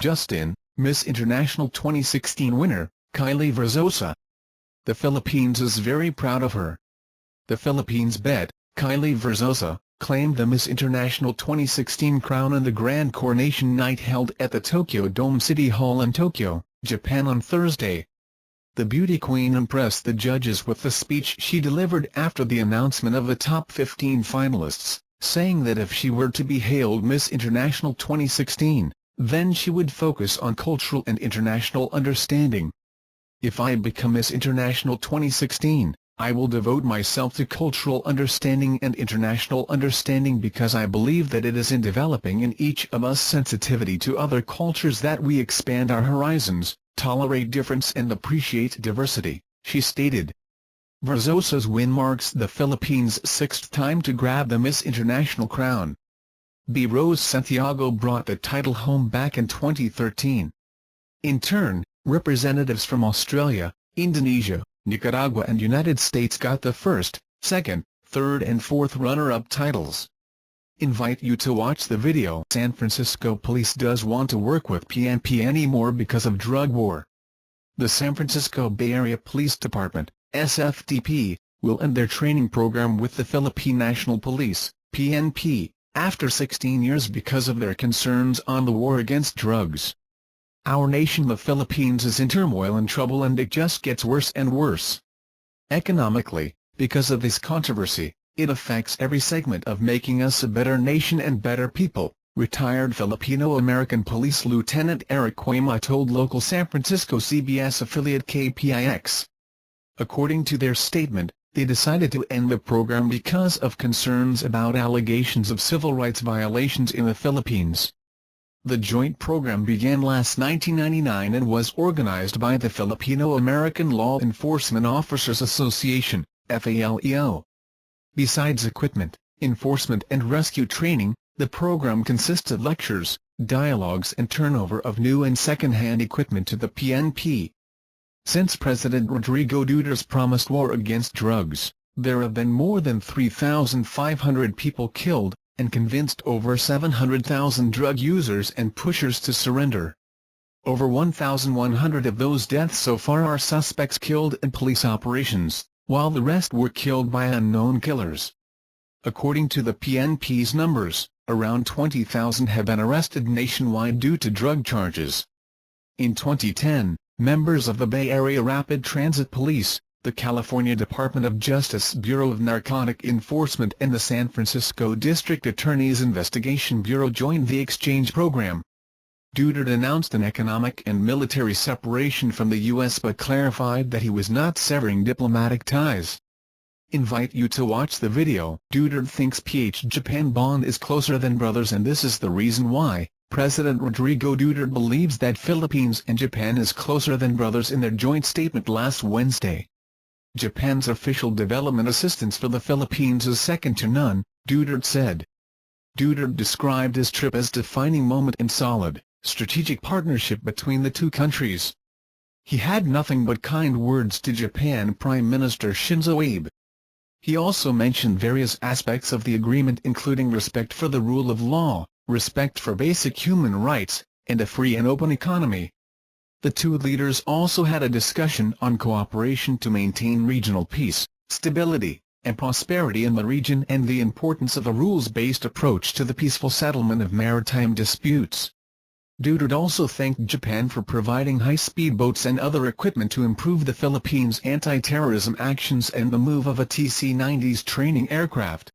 Justin, Miss International 2016 winner, Kylie Verzosa. The Philippines is very proud of her. The Philippines bet, Kylie Verzosa, claimed the Miss International 2016 crown in the grand coronation night held at the Tokyo Dome City Hall in Tokyo, Japan on Thursday. The beauty queen impressed the judges with the speech she delivered after the announcement of the top 15 finalists, saying that if she were to be hailed Miss International 2016, then she would focus on cultural and international understanding. "If I become Miss International 2016, I will devote myself to cultural understanding and international understanding because I believe that it is in developing in each of us sensitivity to other cultures that we expand our horizons, tolerate difference and appreciate diversity," she stated. Verzosa's win marks the Philippines' sixth time to grab the Miss International crown. Bea Rose Santiago brought the title home back in 2013. In turn, representatives from Australia, Indonesia, Nicaragua and United States got the first, second, third and fourth runner-up titles. Invite you to watch the video. San Francisco police does want to work with PNP anymore because of drug war. The San Francisco Bay Area Police Department, SFDP, will end their training program with the Philippine National Police, PNP, after 16 years because of their concerns on the war against drugs. "Our nation, the Philippines, is in turmoil and trouble, and it just gets worse and worse. Economically, because of this controversy, it affects every segment of making us a better nation and better people," retired Filipino-American Police Lieutenant Eric Cuema told local San Francisco CBS affiliate KPIX. According to their statement, they decided to end the program because of concerns about allegations of civil rights violations in the Philippines. The joint program began last 1999 and was organized by the Filipino-American Law Enforcement Officers Association, FALEO. Besides equipment, enforcement and rescue training, the program consists of lectures, dialogues and turnover of new and second-hand equipment to the PNP. Since President Rodrigo Duterte's promised war against drugs, there have been more than 3,500 people killed, and convinced over 700,000 drug users and pushers to surrender. Over 1,100 of those deaths so far are suspects killed in police operations, while the rest were killed by unknown killers. According to the PNP's numbers, around 20,000 have been arrested nationwide due to drug charges. In 2010, members of the Bay Area Rapid Transit Police, the California Department of Justice Bureau of Narcotic Enforcement and the San Francisco District Attorney's Investigation Bureau joined the exchange program. Duterte announced an economic and military separation from the U.S. but clarified that he was not severing diplomatic ties. Invite you to watch the video. Duterte thinks PH-Japan bond is closer than brothers, and this is the reason why. President Rodrigo Duterte believes that Philippines and Japan is closer than brothers in their joint statement last Wednesday. "Japan's official development assistance for the Philippines is second to none," Duterte said. Duterte described his trip as a defining moment in solid, strategic partnership between the two countries. He had nothing but kind words to Japan Prime Minister Shinzo Abe. He also mentioned various aspects of the agreement, including respect for the rule of law, respect for basic human rights, and a free and open economy. The two leaders also had a discussion on cooperation to maintain regional peace, stability, and prosperity in the region and the importance of a rules-based approach to the peaceful settlement of maritime disputes. Duterte also thanked Japan for providing high-speed boats and other equipment to improve the Philippines' anti-terrorism actions and the move of a TC-90s training aircraft.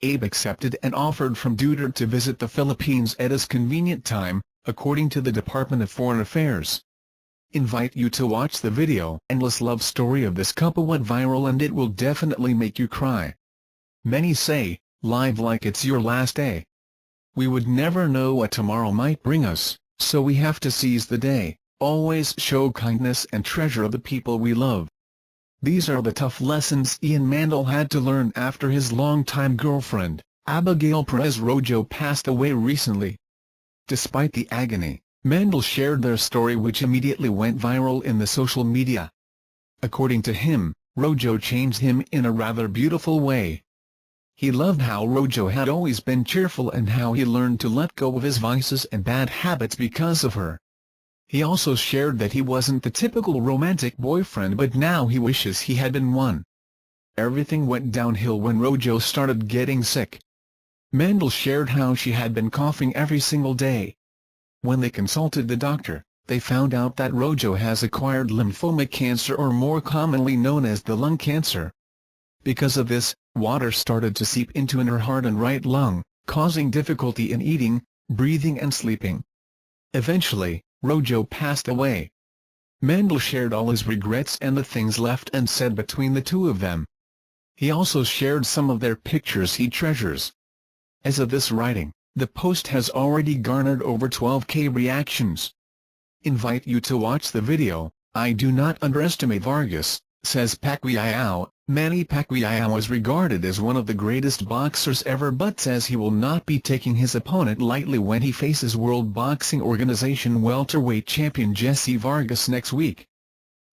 Abe accepted an offer from Duterte to visit the Philippines at his convenient time, according to the Department of Foreign Affairs. Invite you to watch the video. Endless love story of this couple went viral and it will definitely make you cry. Many say, live like it's your last day. We would never know what tomorrow might bring us, so we have to seize the day, always show kindness and treasure the people we love. These are the tough lessons Ian Mandel had to learn after his longtime girlfriend, Abigail Perez Rojo, passed away recently. Despite the agony, Mandel shared their story, which immediately went viral in the social media. According to him, Rojo changed him in a rather beautiful way. He loved how Rojo had always been cheerful and how he learned to let go of his vices and bad habits because of her. He also shared that he wasn't the typical romantic boyfriend, but now he wishes he had been one. Everything went downhill when Rojo started getting sick. Mendel shared how she had been coughing every single day. When they consulted the doctor, they found out that Rojo has acquired lymphoma cancer, or more commonly known as the lung cancer. Because of this, water started to seep into her heart and right lung, causing difficulty in eating, breathing and sleeping. Eventually, Rojo passed away. Mendel shared all his regrets and the things left and said between the two of them. He also shared some of their pictures he treasures. As of this writing, the post has already garnered over 12,000 reactions. Invite you to watch the video. I do not underestimate Vargas, says Pacquiao. Manny Pacquiao is regarded as one of the greatest boxers ever, but says he will not be taking his opponent lightly when he faces World Boxing Organization welterweight champion Jesse Vargas next week.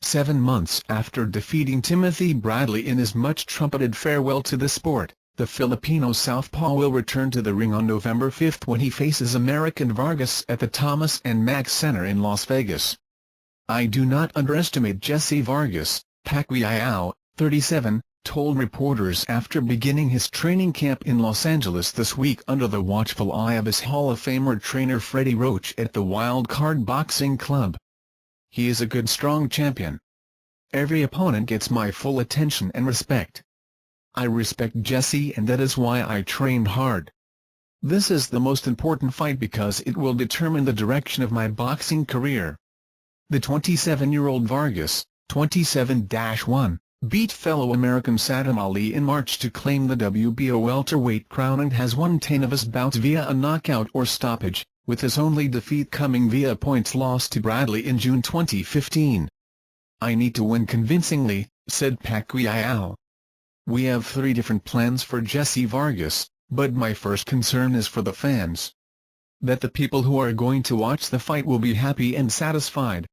7 months after defeating Timothy Bradley in his much-trumpeted farewell to the sport, the Filipino southpaw will return to the ring on November 5 when he faces American Vargas at the Thomas & Mack Center in Las Vegas. I do not underestimate Jesse Vargas, Pacquiao, 37, told reporters after beginning his training camp in Los Angeles this week under the watchful eye of his Hall of Famer trainer Freddie Roach at the Wild Card Boxing Club. He is a good, strong champion. Every opponent gets my full attention and respect. I respect Jesse, and that is why I trained hard. This is the most important fight because it will determine the direction of my boxing career. The 27-year-old Vargas, 27-1, beat fellow American Saddam Ali in March to claim the WBO welterweight crown and has won 10 of his bouts via a knockout or stoppage, with his only defeat coming via points loss to Bradley in June 2015. I need to win convincingly, said Pacquiao. We have 3 different plans for Jesse Vargas, but my first concern is for the fans. That the people who are going to watch the fight will be happy and satisfied.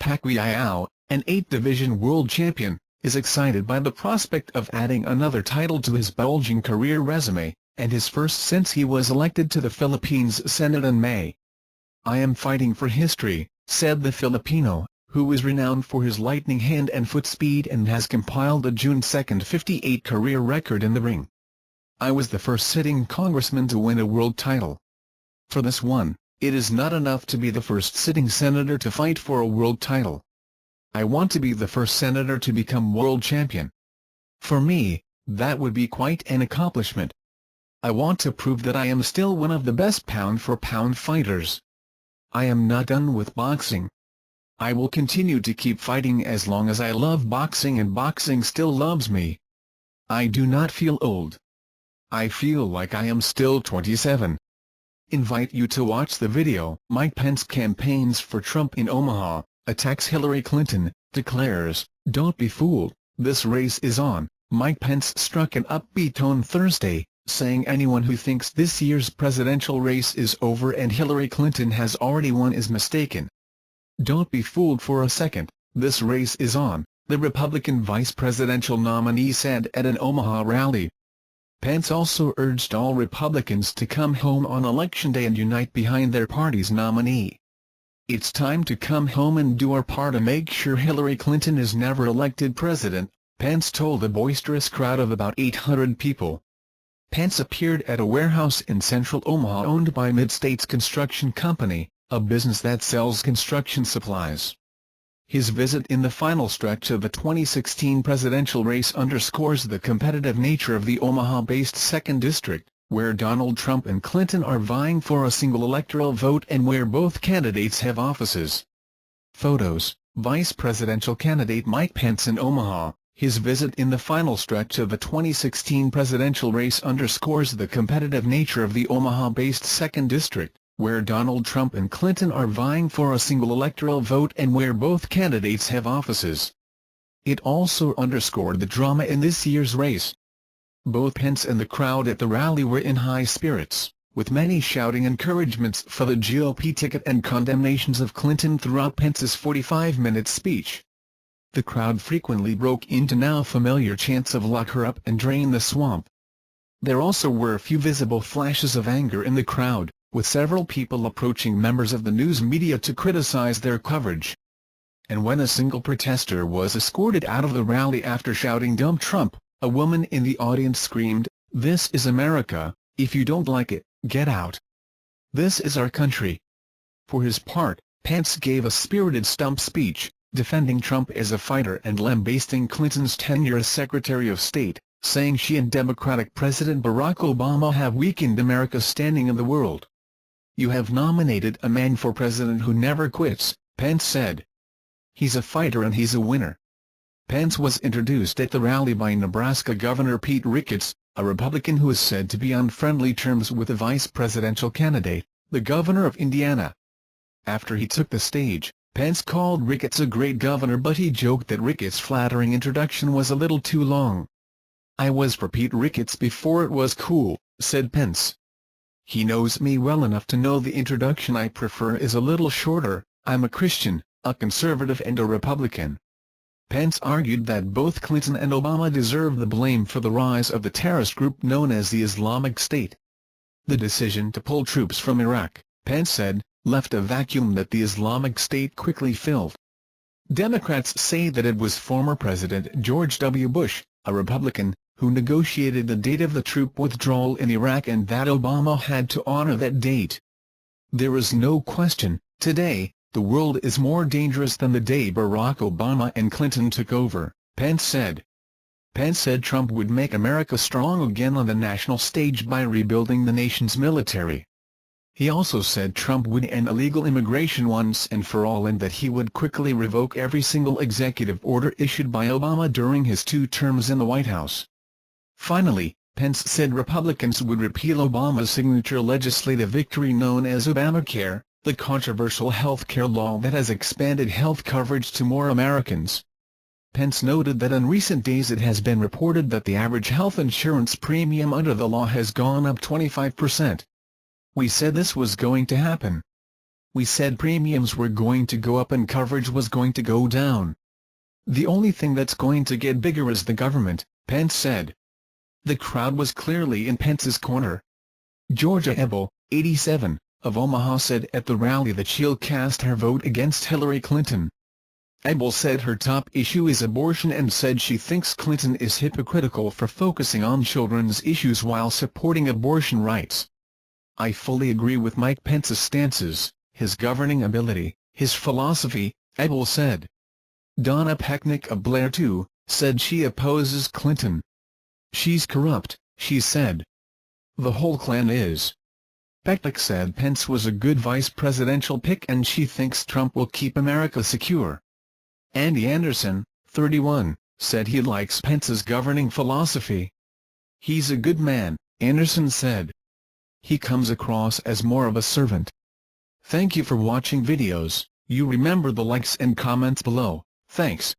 Pacquiao, an 8-division world champion, is excited by the prospect of adding another title to his bulging career resume, and his first since he was elected to the Philippines Senate in May. I am fighting for history, said the Filipino, who is renowned for his lightning hand and foot speed and has compiled a June 2 58 career record in the ring. I was the first sitting congressman to win a world title. For this one, it is not enough to be the first sitting senator to fight for a world title. I want to be the first senator to become world champion. For me, that would be quite an accomplishment. I want to prove that I am still one of the best pound-for-pound fighters. I am not done with boxing. I will continue to keep fighting as long as I love boxing and boxing still loves me. I do not feel old. I feel like I am still 27. Invite you to watch the video. Mike Pence campaigns for Trump in Omaha, attacks Hillary Clinton, declares, "Don't be fooled, this race is on." Mike Pence struck an upbeat tone Thursday, saying anyone who thinks this year's presidential race is over and Hillary Clinton has already won is mistaken. "Don't be fooled for a second, this race is on," the Republican vice presidential nominee said at an Omaha rally. Pence also urged all Republicans to come home on Election Day and unite behind their party's nominee. "It's time to come home and do our part to make sure Hillary Clinton is never elected president," Pence told a boisterous crowd of about 800 people. Pence appeared at a warehouse in central Omaha owned by Mid-States Construction Company, a business that sells construction supplies. His visit in the final stretch of the 2016 presidential race underscores the competitive nature of the Omaha-based 2nd District, where Donald Trump and Clinton are vying for a single electoral vote and where both candidates have offices. Photos: Vice presidential candidate Mike Pence in Omaha. His visit in the final stretch of the 2016 presidential race underscores the competitive nature of the Omaha-based 2nd District, where Donald Trump and Clinton are vying for a single electoral vote and where both candidates have offices. It also underscored the drama in this year's race. Both Pence and the crowd at the rally were in high spirits, with many shouting encouragements for the GOP ticket and condemnations of Clinton throughout Pence's 45-minute speech. The crowd frequently broke into now familiar chants of "lock her up and drain the swamp." There also were a few visible flashes of anger in the crowd, with several people approaching members of the news media to criticize their coverage. And when a single protester was escorted out of the rally after shouting "Dump Trump," a woman in the audience screamed, "This is America, if you don't like it, get out. This is our country." For his part, Pence gave a spirited stump speech, defending Trump as a fighter and lambasting Clinton's tenure as Secretary of State, saying she and Democratic President Barack Obama have weakened America's standing in the world. "You have nominated a man for president who never quits," Pence said. "He's a fighter and he's a winner." Pence was introduced at the rally by Nebraska Governor Pete Ricketts, a Republican who is said to be on friendly terms with the vice presidential candidate, the governor of Indiana. After he took the stage, Pence called Ricketts a great governor, but he joked that Ricketts' flattering introduction was a little too long. "I was for Pete Ricketts before it was cool," said Pence. "He knows me well enough to know the introduction I prefer is a little shorter. I'm a Christian, a conservative and a Republican." Pence argued that both Clinton and Obama deserve the blame for the rise of the terrorist group known as the Islamic State. The decision to pull troops from Iraq, Pence said, left a vacuum that the Islamic State quickly filled. Democrats say that it was former President George W. Bush, a Republican, who negotiated the date of the troop withdrawal in Iraq and that Obama had to honor that date. "There is no question, today, the world is more dangerous than the day Barack Obama and Clinton took over," Pence said. Pence said Trump would make America strong again on the national stage by rebuilding the nation's military. He also said Trump would end illegal immigration once and for all and that he would quickly revoke every single executive order issued by Obama during his 2 terms in the White House. Finally, Pence said Republicans would repeal Obama's signature legislative victory known as Obamacare, the controversial health care law that has expanded health coverage to more Americans. Pence noted that in recent days it has been reported that the average health insurance premium under the law has gone up 25%. "We said this was going to happen. We said premiums were going to go up and coverage was going to go down. The only thing that's going to get bigger is the government," Pence said. The crowd was clearly in Pence's corner. Georgia Ebel, 87, of Omaha said at the rally that she'll cast her vote against Hillary Clinton. Ebel said her top issue is abortion and said she thinks Clinton is hypocritical for focusing on children's issues while supporting abortion rights. "I fully agree with Mike Pence's stances, his governing ability, his philosophy," Ebel said. Donna Pecknick of Blair too, said she opposes Clinton. "She's corrupt," she said. "The whole clan is." Pecknick said Pence was a good vice presidential pick and she thinks Trump will keep America secure. Andy Anderson, 31, said he likes Pence's governing philosophy. "He's a good man," Anderson said. "He comes across as more of a servant." Thank you for watching videos. You remember the likes and comments below. Thanks.